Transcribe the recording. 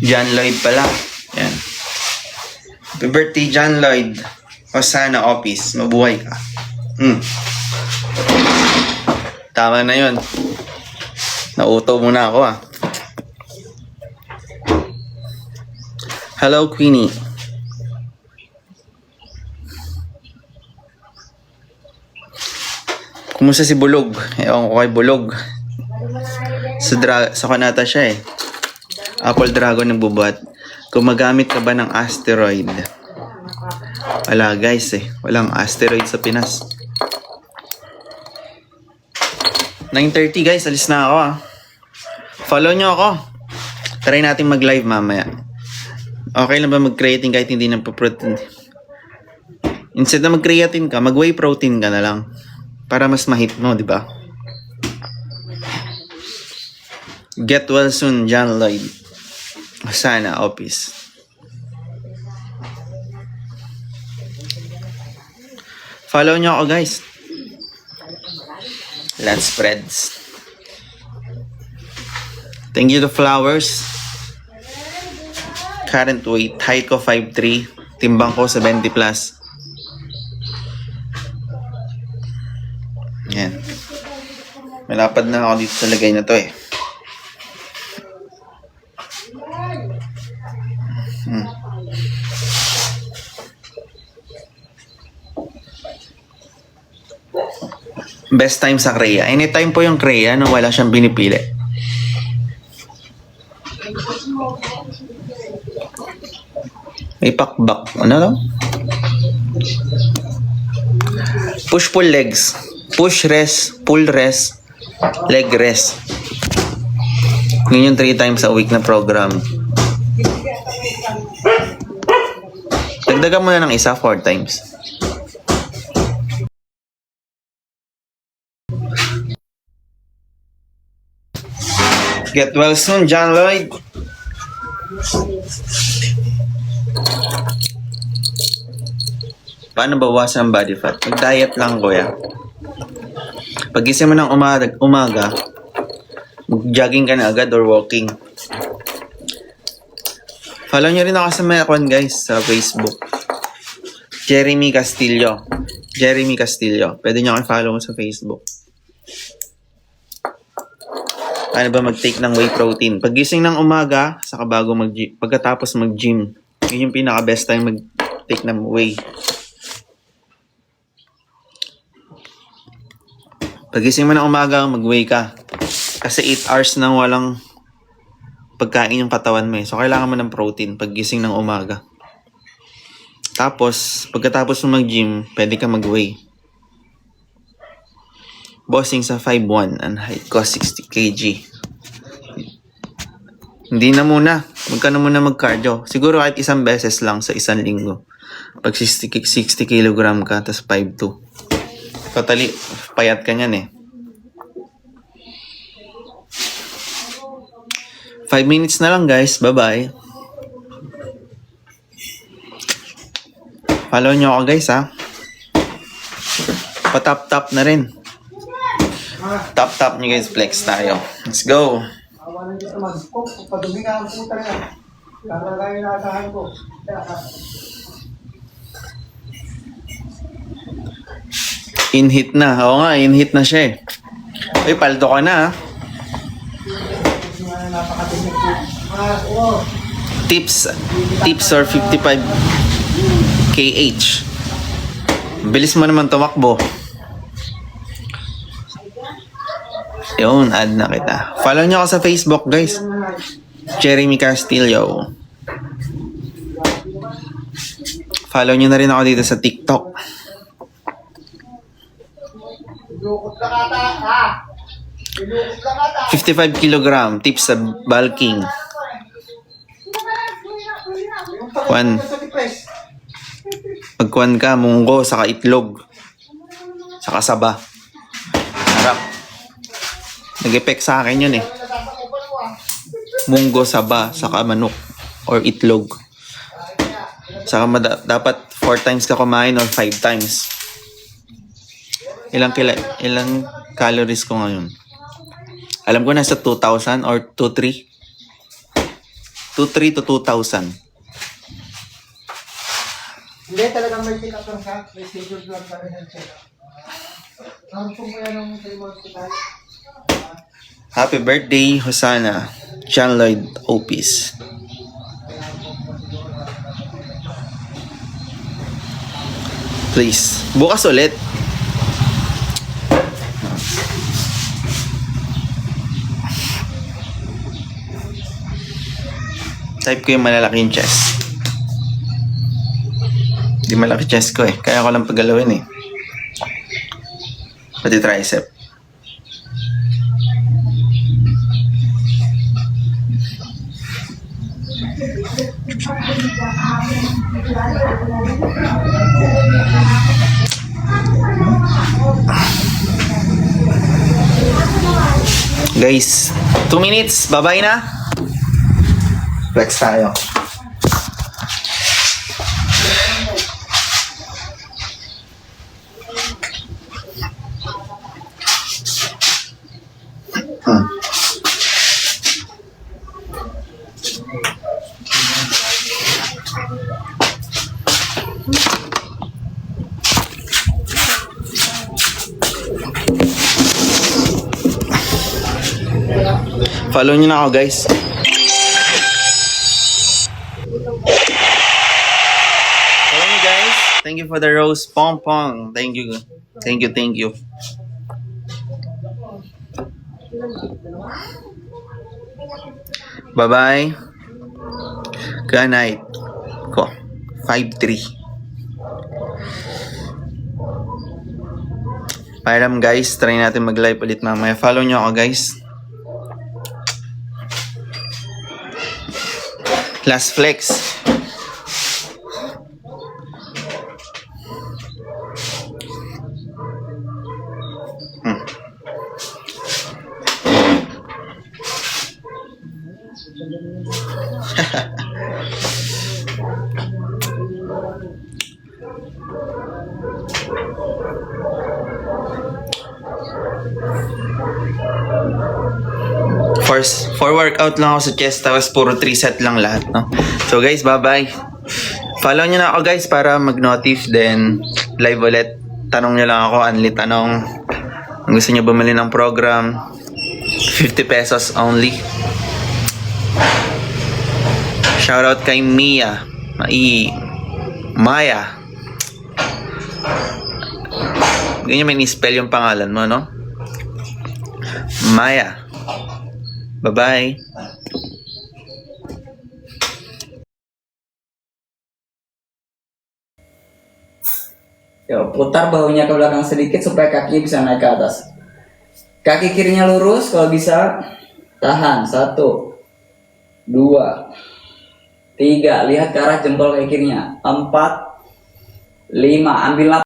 John Lloyd pala. Yan. Happy birthday, John Lloyd. Osana Office. Mabuhay ka. Tama na yun. Nauto muna ako Hello, Queenie. Kumusta si Bulog? Ewan ko kay Bulog. Sa kanata siya Apple Dragon ng bubat. Gumagamit ka ba ng asteroid? Wala guys Walang asteroid sa Pinas. 9:30 guys. Alis na ako Follow nyo ako. Try natin mag-live mamaya. Okay lang ba mag-creatine kahit hindi na protein? Instead na mag-creatine ka, mag-whey protein ka na lang. Para mas mahit mo, di ba? Get well soon, John Lloyd. Sana, Office. Follow nyo ako, guys. Let's spreads. Thank you to Flowers. Current weight, height ko 5'3", timbang ko 70+. Yan. Malapad na ako dito sa lagay na to Best time sa Crea. Anytime po yung Crea nung wala siyang binipili. May pakbak. Ano lang? Push-pull legs. Push rest, pull rest, leg rest. Yun yung 3 times a week na program. Dagdagan mo na ng isa 4 times. Get well soon, John Lloyd. Paano bawasan ang body fat? Mag-diet lang, kuya. Pag-gising mo ng umaga, mag-jogging ka na agad or walking. Follow nyo rin ako sa mga account, guys, sa Facebook. Jeremy Castillo. Jeremy Castillo. Pwede nyo i-follow sa Facebook. Paano ba mag-take ng whey protein? Pag-gising ng umaga, saka bago pagkatapos mag-gym. Yun yung pinaka-best time mag-take ng whey. Pag-gising mo ng umaga, mag-whey ka. Kasi 8 hours nang walang pagkain yung katawan mo So, kailangan mo ng protein pag-gising ng umaga. Tapos, pagkatapos mo mag-gym, pwede ka mag-whey. Bossing sa 5'1" and height ko 60 kg. Hindi na muna. Huwag ka na muna mag-cardio. Siguro kahit isang beses lang sa isang linggo. Pag 60 kg ka, tapos 5'2". Totally, payat ka niyan 5 minutes na lang guys. Bye-bye. Follow nyo ako guys Pa-tap-tap na rin. Tap-tap nyo guys. Flex tayo. Let's go. In-hit na. Oo nga, in-hit na siya Uy, paldo ka na Tips or 55 kh. Bilis mo naman tumakbo. Yun, add na kita. Follow nyo ako sa Facebook guys. Jeremy Castillo. Follow nyo na rin ako dito sa TikTok. 55 kilogram. Tips sa bulking. Pagkuhan ka, munggo, saka itlog. Saka saba. Harap. Nag-effect sa akin yun Munggo, saba, saka manok. Or itlog. Saka dapat 4 times ka kumain or 5 times. Ilang calories ko ngayon? Alam ko nasa 2,000 or 2,300. 2,300 to 2,000. Hindi, talagang may check-up lang siya. May schedule lang kami ng check-up. Gusto mo yan ng sa hospital. Happy birthday, Hosanna. John Lloyd Opis. Please. Bukas ulit. Type ko yung malalaking chest. Di malaki chest ko eh. Kaya ko lang paggalawin eh. Pati tricep. Guys, 2 minutes. Bye-bye na. Flex tayo. Follow nyo na ako, guys. Follow me, guys. Thank you for the rose. Pong pong. Thank you. Thank you, thank you. Bye-bye. Good night. Ko. 5-3. Pairam, guys. Try natin mag-live ulit mamaya. Follow nyo ako, guys. Last flex. For workout lang ako sa chest, tapos puro 3 set lang lahat, no? So guys, bye-bye. Follow nyo na ako, guys, para mag-notif, then live ulit. Tanong nyo lang ako, only tanong. Kung gusto nyo bumili ng program, 50 pesos only. Shoutout kay Mia. Maya. Ganyan may ni-spell yung pangalan mo, no? Maya. Bye-bye. Yo, putar bahunya ke belakang sedikit supaya kakinya bisa naik ke atas. Kaki kirinya lurus, kalau bisa tahan. 1, 2, 3. Lihat ke arah jempol kaki kirinya. 4, 5. Ambil